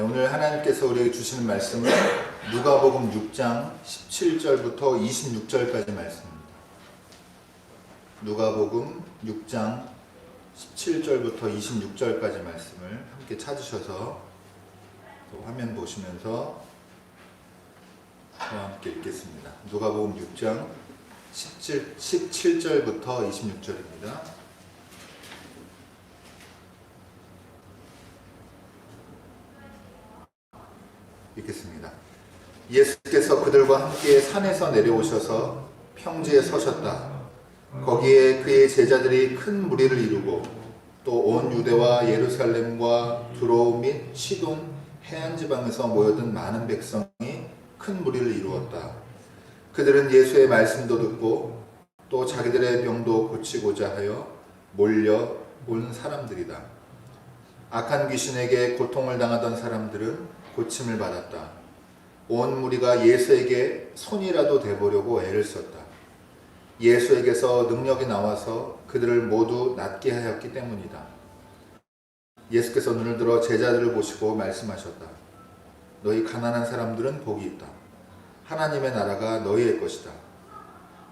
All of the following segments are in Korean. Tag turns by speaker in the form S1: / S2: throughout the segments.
S1: 오늘 하나님께서 우리에게 주시는 말씀은 누가복음 6장 17절부터 26절까지 말씀입니다. 누가복음 6장 17절부터 26절까지 말씀을 함께 찾으셔서 화면 보시면서 저와 함께 읽겠습니다. 누가복음 6장 17절부터 26절입니다. 읽겠습니다. 예수께서 그들과 함께 산에서 내려오셔서 평지에 서셨다. 거기에 그의 제자들이 큰 무리를 이루고 또 온 유대와 예루살렘과 두로 및 시돈 해안 지방에서 모여든 많은 백성이 큰 무리를 이루었다. 그들은 예수의 말씀도 듣고 또 자기들의 병도 고치고자 하여 몰려온 사람들이다. 악한 귀신에게 고통을 당하던 사람들은 고침을 받았다. 온 무리가 예수에게 손이라도 대보려고 애를 썼다. 예수에게서 능력이 나와서 그들을 모두 낫게 하였기 때문이다. 예수께서 눈을 들어 제자들을 보시고 말씀하셨다. 너희 가난한 사람들은 복이 있다. 하나님의 나라가 너희의 것이다.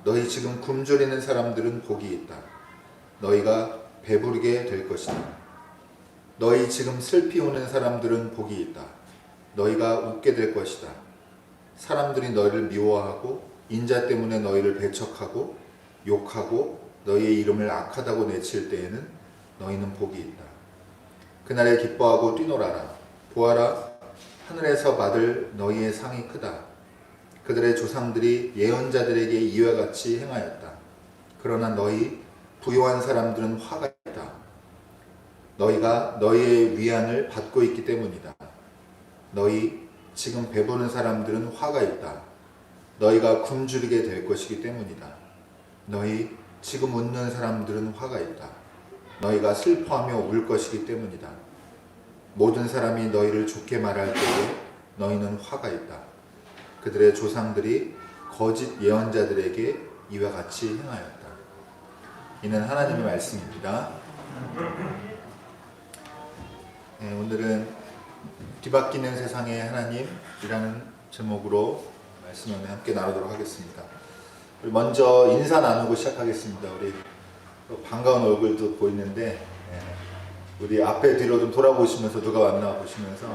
S1: 너희 지금 굶주리는 사람들은 복이 있다. 너희가 배부르게 될 것이다. 너희 지금 슬피 우는 사람들은 복이 있다. 너희가 웃게 될 것이다. 사람들이 너희를 미워하고 인자 때문에 너희를 배척하고 욕하고 너희의 이름을 악하다고 내칠 때에는 너희는 복이 있다. 그날에 기뻐하고 뛰놀아라. 보아라, 하늘에서 받을 너희의 상이 크다. 그들의 조상들이 예언자들에게 이와 같이 행하였다. 그러나 너희 부요한 사람들은 화가 있다. 너희가 너희의 위안을 받고 있기 때문이다. 너희 지금 배부른 사람들은 화가 있다. 너희가 굶주리게 될 것이기 때문이다. 너희 지금 웃는 사람들은 화가 있다. 너희가 슬퍼하며 울 것이기 때문이다. 모든 사람이 너희를 좋게 말할 때에 너희는 화가 있다. 그들의 조상들이 거짓 예언자들에게 이와 같이 행하였다. 이는 하나님의 말씀입니다. 오늘은 뒤바뀌는 세상의 하나님이라는 제목으로 말씀을 함께 나누도록 하겠습니다. 우리 먼저 인사 나누고 시작하겠습니다. 우리 반가운 얼굴도 보이는데 우리 앞에 뒤로 좀 돌아보시면서 누가 왔나 보시면서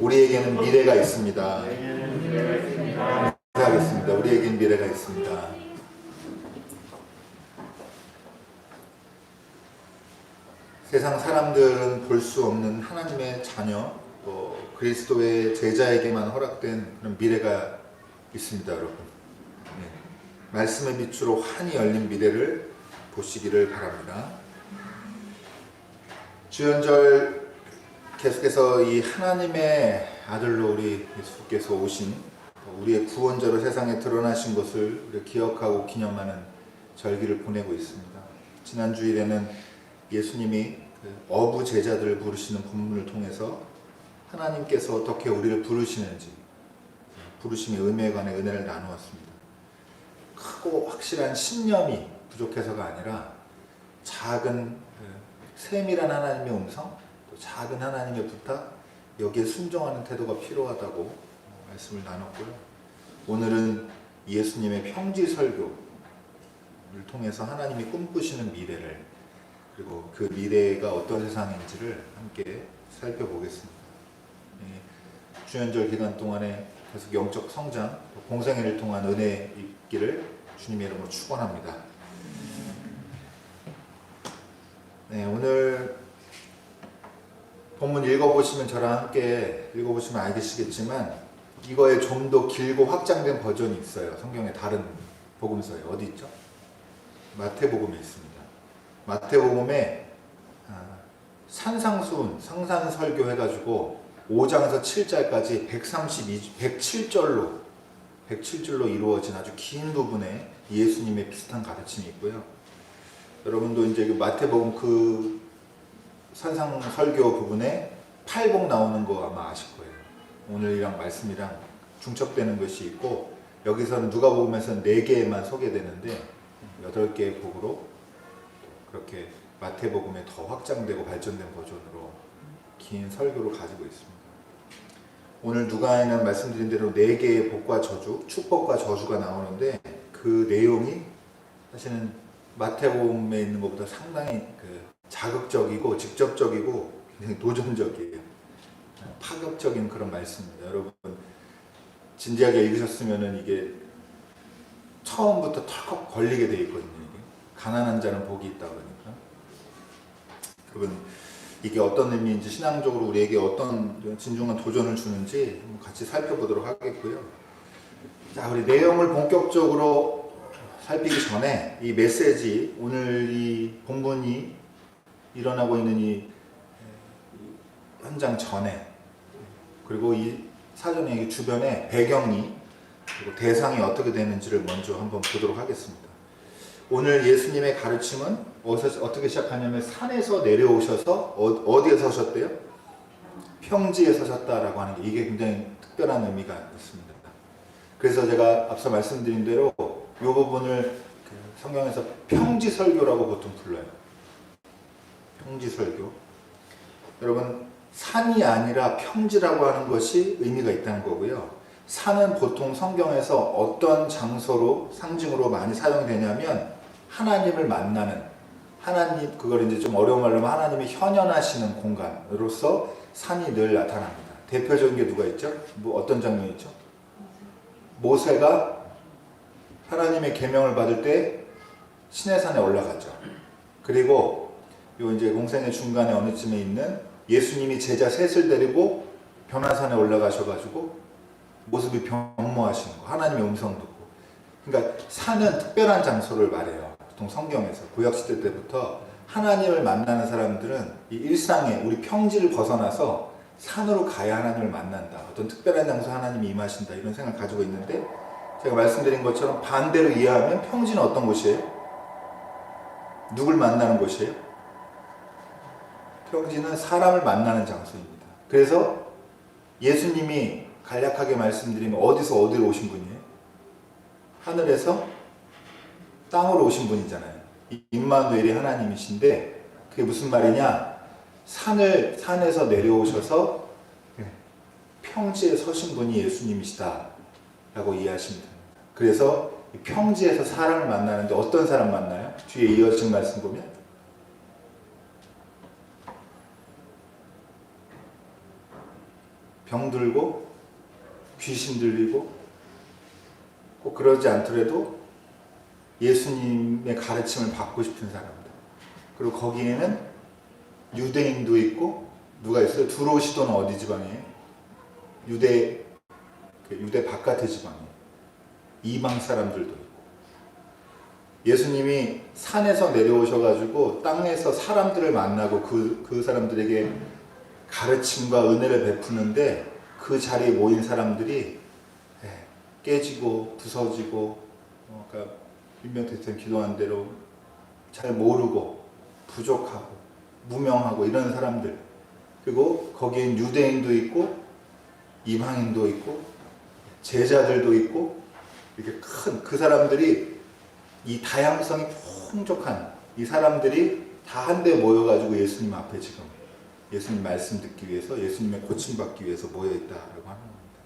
S1: 우리에게는 미래가 있습니다. 인사하겠습니다. 우리에게는 미래가 있습니다. 세상 사람들은 볼 수 없는 하나님의 자녀, 그리스도의 제자에게만 허락된 그런 미래가 있습니다, 여러분. 말씀의 빛으로 환히 열린 미래를 보시기를 바랍니다. 주연절 계속해서 이 하나님의 아들로 우리 예수께서 오신 우리의 구원자로 세상에 드러나신 것을 우리 기억하고 기념하는 절기를 보내고 있습니다. 지난 주일에는 예수님이 어부 제자들을 부르시는 본문을 통해서 하나님께서 어떻게 우리를 부르시는지 부르심의 의미에 관해 은혜를 나누었습니다. 크고 확실한 신념이 부족해서가 아니라 작은 세밀한 하나님의 음성, 또 작은 하나님의 부탁, 여기에 순종하는 태도가 필요하다고 말씀을 나눴고요. 오늘은 예수님의 평지 설교를 통해서 하나님이 꿈꾸시는 미래를, 그리고 그 미래가 어떤 세상인지를 함께 살펴보겠습니다. 주연절 기간 동안에 계속 영적 성장, 공생애를 통한 은혜 있기를 주님의 이름으로 축원합니다. 오늘 본문 읽어보시면 저랑 함께 읽어보시면 알겠지만 이거에 좀 더 길고 확장된 버전이 있어요. 성경의 다른 복음서에. 어디 있죠? 마태복음에 있습니다. 마태복음에 산상수훈, 상산설교 해가지고 5장에서 7장까지 107절로 이루어진 아주 긴 부분에 예수님의 비슷한 가르침이 있고요. 여러분도 이제 그 마태복음 그 산상설교 부분에 팔복 나오는 거 아마 아실 거예요. 오늘이랑 말씀이랑 중첩되는 것이 있고, 여기서는 누가복음에서는 4개만 소개되는데 8개의 복으로 그렇게 마태복음에 더 확장되고 발전된 버전으로 긴 설교를 가지고 있습니다. 오늘 누가에는 말씀드린 대로 4개의 복과 저주, 축복과 저주가 나오는데 그 내용이 사실은 마태복음에 있는 것보다 상당히 자극적이고 직접적이고 굉장히 도전적이에요. 파격적인 그런 말씀입니다. 여러분 진지하게 읽으셨으면 이게 처음부터 털컥 걸리게 돼 있거든요. 이게. 가난한 자는 복이 있다 그러니까. 여러분 이게 어떤 의미인지 신앙적으로 우리에게 어떤 진중한 도전을 주는지 같이 살펴보도록 하겠고요. 자, 우리 내용을 본격적으로 살피기 전에 이 메시지, 오늘 이 본문이 일어나고 있는 이 현장 전에, 그리고 이 사전에 이 주변의 배경이 그리고 대상이 어떻게 되는지를 먼저 한번 보도록 하겠습니다. 오늘 예수님의 가르침은 어떻게 시작하냐면 산에서 내려오셔서 어디에 서셨대요? 평지에 서셨다라고 하는 게 이게 굉장히 특별한 의미가 있습니다. 그래서 제가 앞서 말씀드린 대로 이 부분을 성경에서 평지설교라고 보통 불러요. 평지설교. 여러분 산이 아니라 평지라고 하는 것이 의미가 있다는 거고요. 산은 보통 성경에서 어떤 장소로 상징으로 많이 사용이 되냐면 하나님을 만나는, 하나님, 그걸 이제 좀 어려운 말로 하면 하나님이 현현하시는 공간으로서 산이 늘 나타납니다. 대표적인 게 누가 있죠? 뭐 어떤 장면이 있죠? 모세가 하나님의 계명을 받을 때 시내산에 올라가죠. 그리고 요 이제 공생의 중간에 어느 쯤에 있는 예수님이 제자 셋을 데리고 변화산에 올라가셔가지고 모습이 변모하시는 거, 하나님의 음성 듣고. 그러니까 산은 특별한 장소를 말해요. 보통 성경에서 구약시대 때부터 하나님을 만나는 사람들은 이 일상에 우리 평지를 벗어나서 산으로 가야 하나님을 만난다. 어떤 특별한 장소 하나님이 임하신다. 이런 생각을 가지고 있는데 제가 말씀드린 것처럼 반대로 이해하면 평지는 어떤 곳이에요? 누굴 만나는 곳이에요? 평지는 사람을 만나는 장소입니다. 그래서 예수님이 간략하게 말씀드리면 어디서 어디로 오신 분이에요? 하늘에서 땅으로 오신 분이잖아요. 임마누엘이 하나님이신데 그게 무슨 말이냐? 산에서 내려오셔서 평지에 서신 분이 예수님이시다 라고 이해하시면 됩니다. 그래서 평지에서 사람을 만나는데 어떤 사람 만나요? 뒤에 이어진 말씀 보면 병들고 귀신 들리고 꼭 그러지 않더라도 예수님의 가르침을 받고 싶은 사람들. 그리고 거기에는 유대인도 있고 누가 있어요? 두로시도는 어디 지방이에요? 유대 바깥의 지방이에요. 이방 사람들도 있고. 예수님이 산에서 내려오셔가지고 땅에서 사람들을 만나고 그 사람들에게 가르침과 은혜를 베푸는데 그 자리에 모인 사람들이 깨지고 부서지고 그러니까 윤명태처럼 기도한 대로 잘 모르고 부족하고 무명하고 이런 사람들, 그리고 거기엔 유대인도 있고 이방인도 있고 제자들도 있고 이렇게 큰 그 사람들이 이 다양성이 풍족한 이 사람들이 다 한데 모여가지고 예수님 앞에 지금 예수님 말씀 듣기 위해서 예수님의 고침받기 위해서 모여있다라고 하는 겁니다.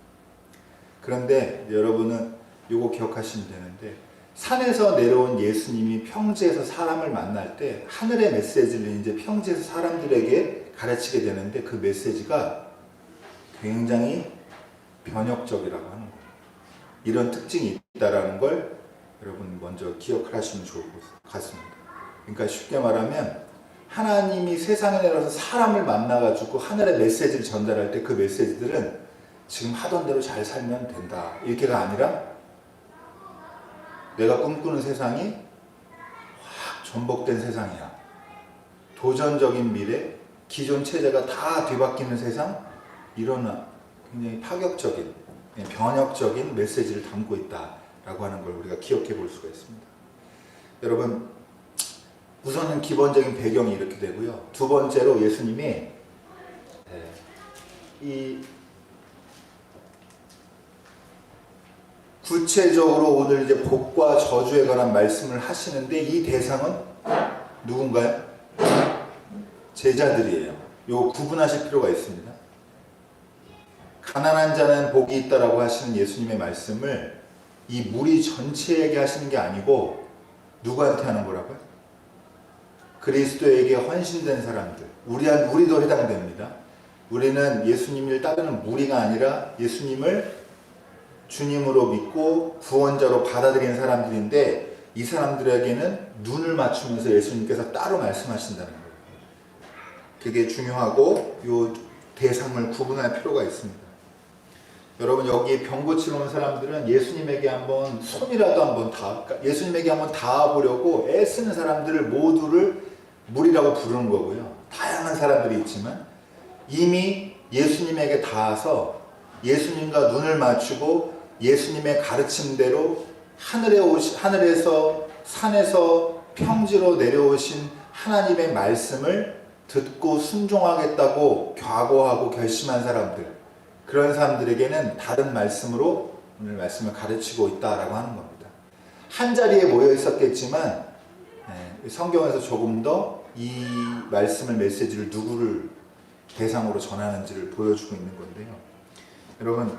S1: 그런데 여러분은 요거 기억하시면 되는데 산에서 내려온 예수님이 평지에서 사람을 만날 때 하늘의 메시지를 이제 평지에서 사람들에게 가르치게 되는데 그 메시지가 굉장히 변혁적이라고 하는 거예요. 이런 특징이 있다라는 걸 여러분 먼저 기억을 하시면 좋을 것 같습니다. 그러니까 쉽게 말하면 하나님이 세상에 내려서 사람을 만나가지고 하늘의 메시지를 전달할 때 그 메시지들은 지금 하던 대로 잘 살면 된다. 이렇게가 아니라 내가 꿈꾸는 세상이 확 전복된 세상이야. 도전적인 미래, 기존 체제가 다 뒤바뀌는 세상, 이런 굉장히 파격적인, 변혁적인 메시지를 담고 있다라고 하는 걸 우리가 기억해 볼 수가 있습니다. 여러분, 우선은 기본적인 배경이 이렇게 되고요. 두 번째로 예수님이 이 구체적으로 오늘 이제 복과 저주에 관한 말씀을 하시는데 이 대상은 누군가요? 제자들이에요. 요 구분하실 필요가 있습니다. 가난한 자는 복이 있다라고 하시는 예수님의 말씀을 이 무리 전체에게 하시는 게 아니고 누구한테 하는 거라고요? 그리스도에게 헌신된 사람들, 우리도 해당됩니다. 우리는 예수님을 따르는 무리가 아니라 예수님을 주님으로 믿고 구원자로 받아들인 사람들인데, 이 사람들에게는 눈을 맞추면서 예수님께서 따로 말씀하신다는 거예요. 그게 중요하고 이 대상을 구분할 필요가 있습니다. 여러분, 여기 병 고치러 온 사람들은 예수님에게 한번 손이라도 한번 예수님에게 한번 닿아보려고 애쓰는 사람들을 모두를 무리라고 부르는 거고요. 다양한 사람들이 있지만 이미 예수님에게 닿아서 예수님과 눈을 맞추고 예수님의 가르침대로 하늘에서 산에서 평지로 내려오신 하나님의 말씀을 듣고 순종하겠다고 각오하고 결심한 사람들, 그런 사람들에게는 다른 말씀으로 오늘 말씀을 가르치고 있다라고 하는 겁니다. 한 자리에 모여 있었겠지만 성경에서 조금 더 이 말씀을, 메시지를 누구를 대상으로 전하는지를 보여주고 있는 건데요. 여러분,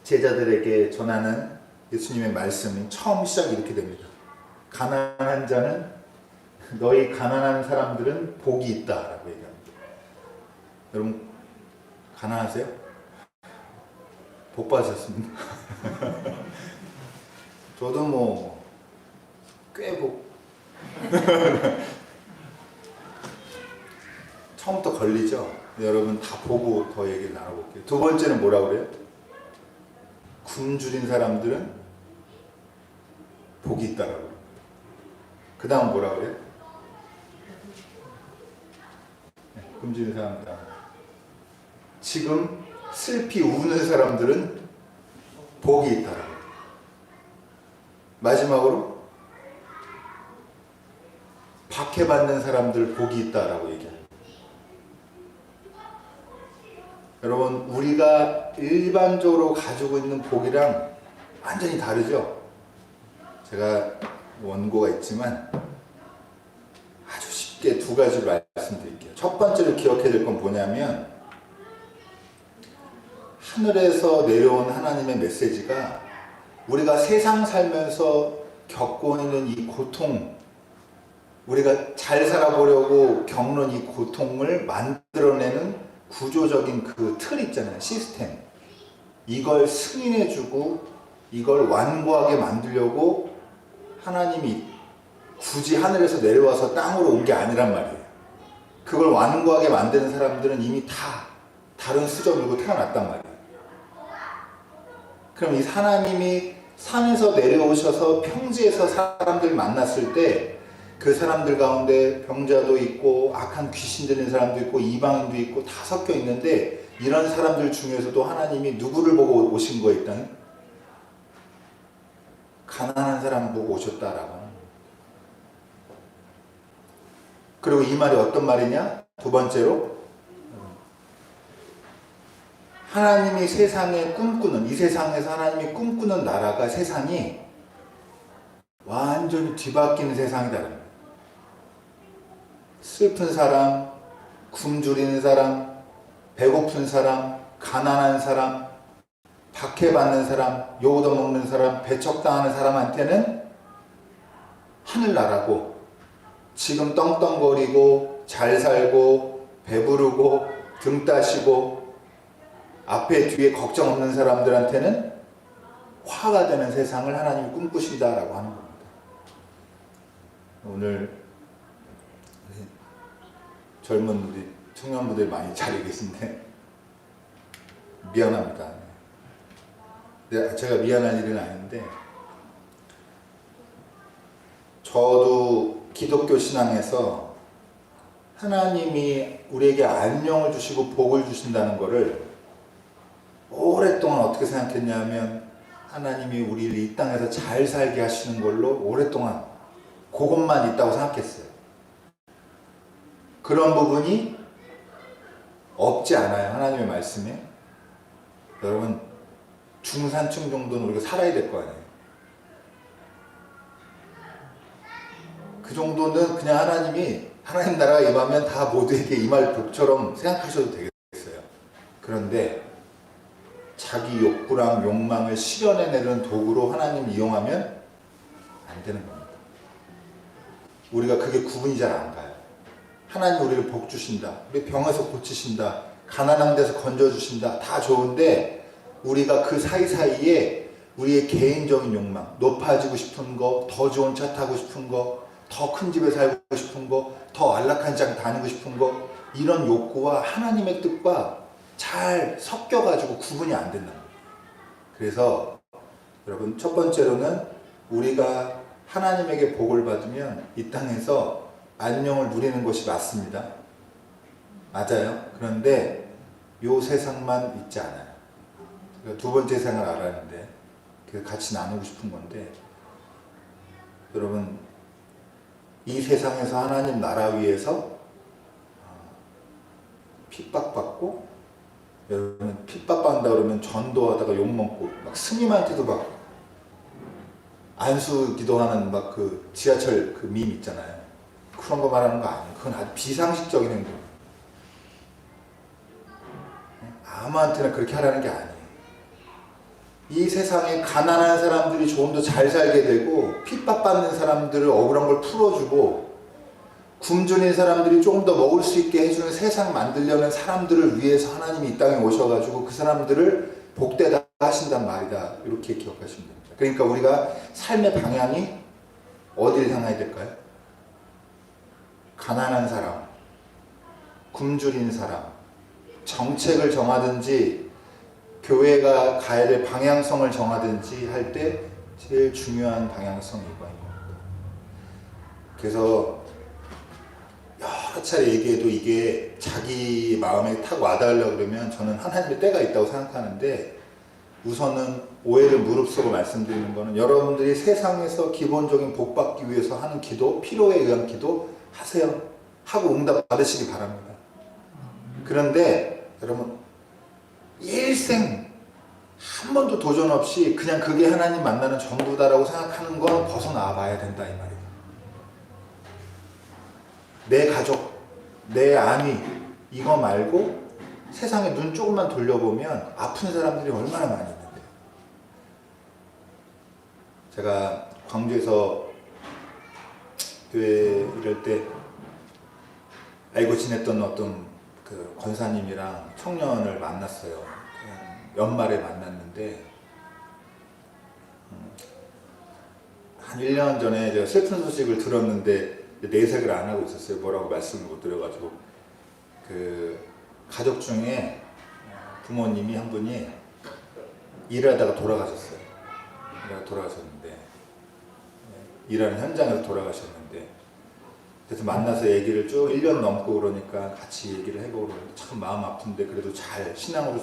S1: 제자들에게 전하는 예수님의 말씀은 처음 시작이 이렇게 됩니다. 가난한 자는, 너희 가난한 사람들은 복이 있다라고 얘기합니다. 여러분, 가난하세요? 복 받으셨습니다. 저도 꽤 처음부터 걸리죠? 여러분 다 보고 더 얘기를 나눠볼게요. 두 번째는 뭐라고 그래요? 굶주린 사람들은 복이 있다라고. 그 다음 뭐라고 그래요? 굶주린 사람들. 지금 슬피 우는 사람들은 복이 있다라고. 마지막으로 박해받는 사람들 복이 있다라고 얘기합니다. 여러분, 우리가 일반적으로 가지고 있는 복이랑 완전히 다르죠? 제가 원고가 있지만 아주 쉽게 두 가지로 말씀드릴게요. 첫 번째로 기억해야 될 건 뭐냐면, 하늘에서 내려온 하나님의 메시지가 우리가 세상 살면서 겪고 있는 이 고통, 우리가 잘 살아보려고 겪는 이 고통을 만들어내는 구조적인 그 틀 있잖아요. 시스템. 이걸 승인해주고 이걸 완고하게 만들려고 하나님이 굳이 하늘에서 내려와서 땅으로 온 게 아니란 말이에요. 그걸 완고하게 만드는 사람들은 이미 다 다른 수저 물고 태어났단 말이에요. 그럼 이 하나님이 산에서 내려오셔서 평지에서 사람들 만났을 때 그 사람들 가운데 병자도 있고 악한 귀신 들린 사람도 있고 이방인도 있고 다 섞여 있는데, 이런 사람들 중에서도 하나님이 누구를 보고 오신 거에 일단 가난한 사람 보고 오셨다라고 하는 거예요. 그리고 이 말이 어떤 말이냐? 두 번째로, 하나님이 세상에 꿈꾸는, 이 세상에서 하나님이 꿈꾸는 나라가, 세상이 완전히 뒤바뀌는 세상이다. 슬픈 사람, 굶주리는 사람, 배고픈 사람, 가난한 사람, 박해받는 사람, 욕 얻어먹는 사람, 배척당하는 사람한테는 하늘나라고, 지금 떵떵거리고 잘 살고 배부르고 등 따시고 앞에 뒤에 걱정 없는 사람들한테는 화가 되는 세상을 하나님이 꿈꾸신다라고 하는 겁니다. 오늘 젊은 우리 청년분들 많이 자리에 계신데 미안합니다. 제가 미안할 일은 아닌데, 저도 기독교 신앙에서 하나님이 우리에게 안녕을 주시고 복을 주신다는 것을 오랫동안 어떻게 생각했냐면, 하나님이 우리를 이 땅에서 잘 살게 하시는 걸로 오랫동안 그것만 있다고 생각했어요. 그런 부분이 없지 않아요, 하나님의 말씀에. 여러분, 중산층 정도는 우리가 살아야 될 거 아니에요. 그 정도는 그냥 하나님이 하나님 나라가 임하면 다 모두에게 임할 복처럼 생각하셔도 되겠어요. 그런데 자기 욕구랑 욕망을 실현해내는 도구로 하나님 이용하면 안 되는 겁니다. 우리가 그게 구분이 잘 안 가요. 하나님 우리를 복 주신다. 우리 병에서 고치신다. 가난한 데서 건져주신다. 다 좋은데 우리가 그 사이사이에 우리의 개인적인 욕망, 높아지고 싶은 거, 더 좋은 차 타고 싶은 거, 더 큰 집에 살고 싶은 거, 더 안락한 장 다니고 싶은 거, 이런 욕구와 하나님의 뜻과 잘 섞여가지고 구분이 안 된다. 그래서 여러분, 첫 번째로는 우리가 하나님에게 복을 받으면 이 땅에서 안녕을 누리는 것이 맞습니다. 맞아요. 그런데 이 세상만 있지 않아요. 두 번째 세상을 알았는데 같이 나누고 싶은 건데, 여러분, 이 세상에서 하나님 나라 위해서 핍박받고, 여러분 핍박받는다 그러면 전도하다가 욕먹고 막 스님한테도 막 안수 기도하는 막 그 지하철 그 밈 있잖아요. 그런 거 말하는 거 아니에요. 그건 아주 비상식적인 행동. 아무한테나 그렇게 하라는 게 아니에요. 이 세상에 가난한 사람들이 조금 더 잘 살게 되고, 핍박받는 사람들을 억울한 걸 풀어주고, 굶주린 사람들이 조금 더 먹을 수 있게 해주는 세상 만들려는 사람들을 위해서 하나님이 이 땅에 오셔가지고 그 사람들을 복되다 하신단 말이다. 이렇게 기억하시면 됩니다. 그러니까 우리가 삶의 방향이 어디를 향해야 될까요? 가난한 사람, 굶주린 사람, 정책을 정하든지 교회가 가야 될 방향성을 정하든지 할 때 제일 중요한 방향성이 이거입니다. 그래서 여러 차례 얘기해도 이게 자기 마음에 탁 와닿으려고 그러면 저는 하나님의 때가 있다고 생각하는데, 우선은 오해를 무릅쓰고 말씀드리는 거는, 여러분들이 세상에서 기본적인 복 받기 위해서 하는 기도, 필요에 의한 기도 하세요. 하고 응답 받으시기 바랍니다. 그런데 여러분, 일생 한 번도 도전 없이 그냥 그게 하나님 만나는 전부다라고 생각하는 건 벗어나 봐야 된다, 이 말이에요. 내 가족, 내 아내, 이거 말고 세상에 눈 조금만 돌려보면 아픈 사람들이 얼마나 많이 있는데. 제가 광주에서 교회 이럴 때 알고 지냈던 어떤 그 권사님이랑 청년을 만났어요. 연말에 만났는데, 한 1년 전에 제가 슬픈 소식을 들었는데 내색을 안 하고 있었어요. 뭐라고 말씀을 못 드려가지고. 그 가족 중에 부모님이 한 분이 일하다가 돌아가셨어요. 일하는 현장에서 돌아가셨는데, 그래서 만나서 얘기를 쭉 1년 넘고 그러니까 같이 얘기를 해보고 그러는데 참 마음 아픈데 그래도 잘 신앙으로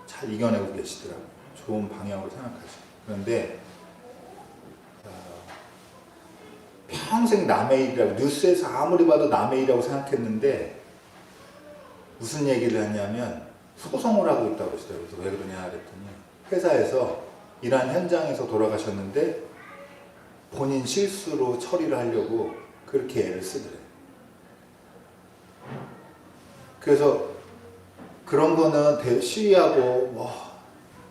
S1: 잘 이겨내고 계시더라고요. 좋은 방향으로 생각하시고. 그런데 평생 남의 일이라고, 뉴스에서 아무리 봐도 남의 일이라고 생각했는데 무슨 얘기를 하냐면 소송을 하고 있다고 그러시더라고요. 그래서 왜 그러냐 그랬더니, 회사에서 일한 현장에서 돌아가셨는데 본인 실수로 처리를 하려고 그렇게 애를 쓰더래요. 그래서 그런 거는 시위하고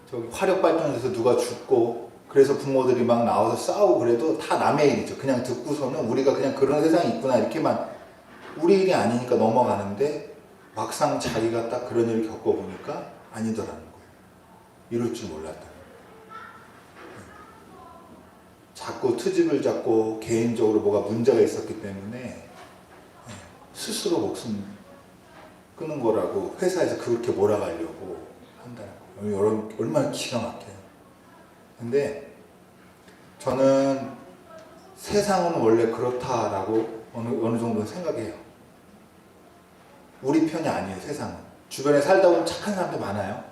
S1: 저기 화력발전소에서 누가 죽고 그래서 부모들이 막 나와서 싸우고 그래도 다 남의 일이죠. 그냥 듣고서는 우리가 그냥 그런 세상이 있구나 이렇게만, 우리 일이 아니니까 넘어가는데, 막상 자기가 딱 그런 일을 겪어보니까 아니더라는 거예요. 이럴 줄 몰랐다. 자꾸 트집을 잡고 개인적으로 뭐가 문제가 있었기 때문에 스스로 목숨 끊는 거라고 회사에서 그렇게 몰아가려고 한다는 거예요. 여러분 얼마나 기가 막혀요. 근데 저는 세상은 원래 그렇다라고 어느 정도 생각해요. 우리 편이 아니에요. 세상은. 주변에 살다 보면 착한 사람도 많아요.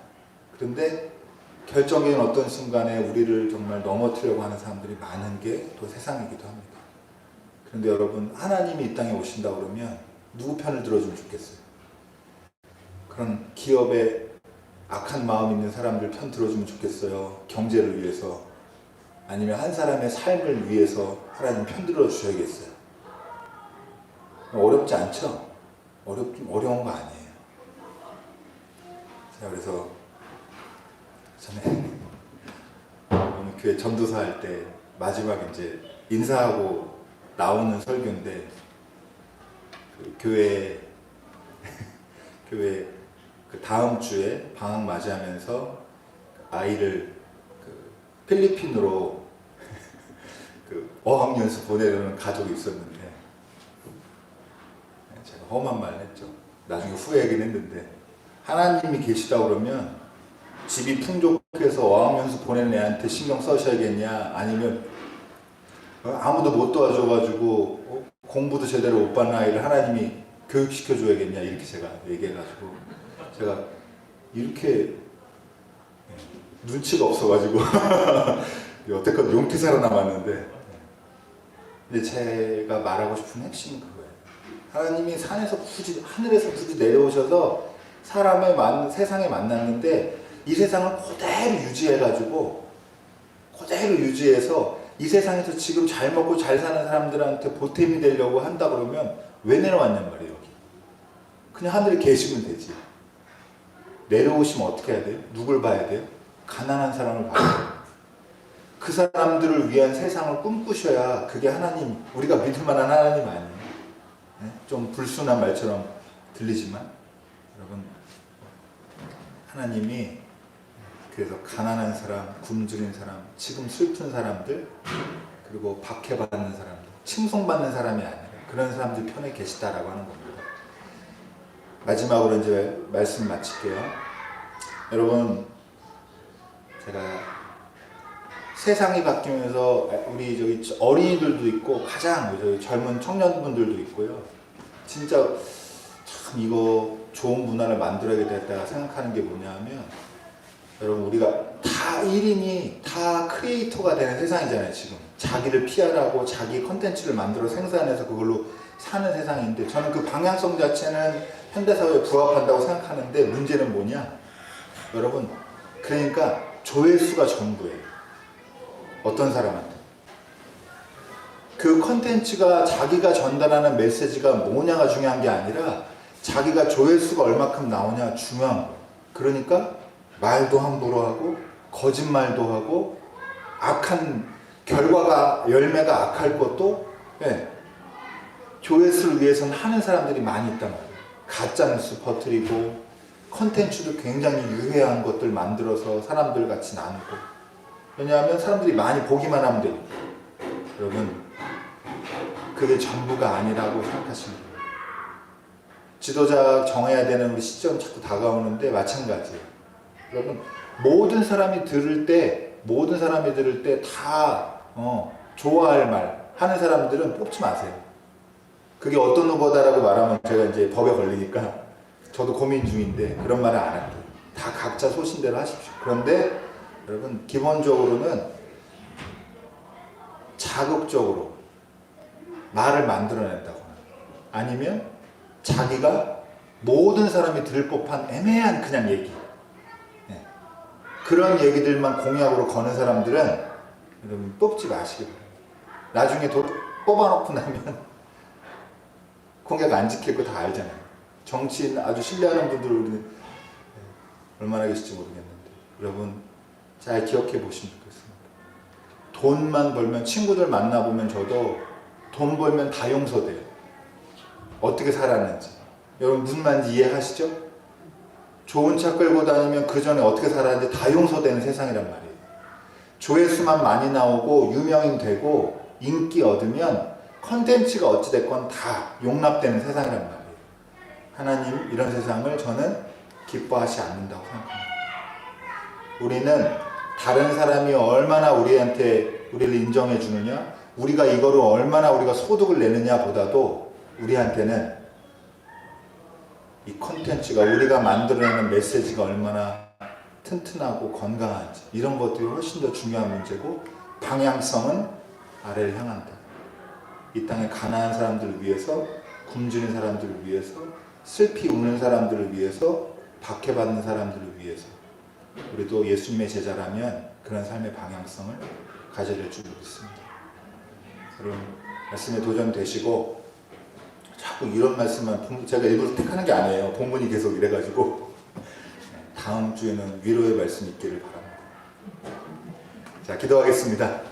S1: 그런데 결정적인 어떤 순간에 우리를 정말 넘어뜨리려고 하는 사람들이 많은 게 또 세상이기도 합니다. 그런데 여러분, 하나님이 이 땅에 오신다 그러면 누구 편을 들어주면 좋겠어요? 그런 기업에 악한 마음 있는 사람들 편 들어주면 좋겠어요? 경제를 위해서? 아니면 한 사람의 삶을 위해서 하나님 편 들어주셔야겠어요? 어렵지 않죠? 어려운 거 아니에요. 자, 그래서 전에 오늘 교회 전도사 할 때 마지막 이제 인사하고 나오는 설교인데, 그 교회 그 다음 주에 방학 맞이하면서 아이를 그 필리핀으로 그 어학연수 보내려는 가족이 있었는데, 제가 험한 말을 했죠. 나중에 후회하긴 했는데, 하나님이 계시다 그러면 집이 풍족해서 어학연수 보내는 애한테 신경 써셔야겠냐, 아니면 아무도 못 도와줘가지고 공부도 제대로 못 받는 아이를 하나님이 교육시켜줘야겠냐, 이렇게 제가 얘기해가지고, 제가 이렇게 눈치가 없어가지고 여태껏 용케 살아남았는데, 근데 제가 말하고 싶은 핵심은 그거예요. 하나님이 하늘에서 굳이 내려오셔서 세상에 만났는데, 이 세상을 그대로 유지해서 이 세상에서 지금 잘 먹고 잘 사는 사람들한테 보탬이 되려고 한다 그러면 왜 내려왔냔 말이에요. 여기 그냥 하늘에 계시면 되지. 내려오시면 어떻게 해야 돼요? 누굴 봐야 돼요? 가난한 사람을 봐야 돼요. 그 사람들을 위한 세상을 꿈꾸셔야 그게 하나님, 우리가 믿을 만한 하나님 아니에요. 네? 좀 불순한 말처럼 들리지만 여러분, 하나님이 그래서 가난한 사람, 굶주린 사람, 지금 슬픈 사람들, 그리고 박해받는 사람들, 칭송받는 사람이 아니라 그런 사람들 편에 계시다라고 하는 겁니다. 마지막으로 이제 말씀 마칠게요. 여러분, 제가 세상이 바뀌면서 우리 저기 어린이들도 있고 가장 저기 젊은 청년분들도 있고요. 진짜 참 이거 좋은 문화를 만들어야겠다 생각하는 게 뭐냐면, 여러분, 우리가 다 1인이 다 크리에이터가 되는 세상이잖아요. 지금 자기를 PR하고 자기 컨텐츠를 만들어 생산해서 그걸로 사는 세상인데, 저는 그 방향성 자체는 현대사회에 부합한다고 생각하는데, 문제는 뭐냐, 여러분, 그러니까 조회수가 전부예요. 어떤 사람한테 그 컨텐츠가, 자기가 전달하는 메시지가 뭐냐가 중요한 게 아니라 자기가 조회수가 얼마큼 나오냐 중요한 거예요. 그러니까 말도 함부로 하고 거짓말도 하고 악한 열매가 악할 것도, 조회수를 위해서는 하는 사람들이 많이 있단 말이에요. 가짜뉴스 퍼뜨리고 컨텐츠도 굉장히 유해한 것들 만들어서 사람들 같이 나누고. 왜냐하면 사람들이 많이 보기만 하면 되니까. 여러분, 그게 전부가 아니라고 생각하시면 돼요. 지도자 정해야 되는 우리 시점 자꾸 다가오는데 마찬가지예요. 여러분, 모든 사람이 들을 때 다 좋아할 말 하는 사람들은 뽑지 마세요. 그게 어떤 후보다라고 말하면 제가 이제 법에 걸리니까 저도 고민 중인데 그런 말을 안 할게요. 다 각자 소신대로 하십시오. 그런데 여러분, 기본적으로는 자극적으로 말을 만들어낸다거나, 아니면 자기가 모든 사람이 들을 법한 애매한 그냥 얘기, 그런 얘기들만 공약으로 거는 사람들은 여러분 뽑지 마시기 바랍니다. 나중에 뽑아놓고 나면 공약 안 지킬 거 다 알잖아요. 정치인 아주 신뢰하는 분들 우리는 얼마나 계실지 모르겠는데, 여러분 잘 기억해 보시면 좋겠습니다. 돈만 벌면, 친구들 만나보면 저도 돈 벌면 다 용서돼요. 어떻게 살았는지. 여러분 무슨 말인지 이해하시죠? 좋은 차 끌고 다니면 그 전에 어떻게 살았는지 다 용서되는 세상이란 말이에요. 조회수만 많이 나오고 유명인 되고 인기 얻으면 컨텐츠가 어찌됐건 다 용납되는 세상이란 말이에요. 하나님, 이런 세상을 저는 기뻐하지 않는다고 생각합니다. 우리는 다른 사람이 얼마나 우리를 인정해 주느냐, 우리가 이거를 얼마나 우리가 소득을 내느냐 보다도 우리한테는 이 컨텐츠가, 우리가 만들어내는 메시지가 얼마나 튼튼하고 건강한지, 이런 것들이 훨씬 더 중요한 문제고, 방향성은 아래를 향한다. 이 땅에 가난한 사람들을 위해서, 굶주린 사람들을 위해서, 슬피 우는 사람들을 위해서, 박해받는 사람들을 위해서, 우리도 예수님의 제자라면 그런 삶의 방향성을 가져야 될 줄 믿습니다. 여러분, 말씀에 도전되시고 자꾸 이런 말씀만 제가 일부러 택하는 게 아니에요. 본문이 계속 이래가지고 다음 주에는 위로의 말씀이 있기를 바랍니다. 자, 기도하겠습니다.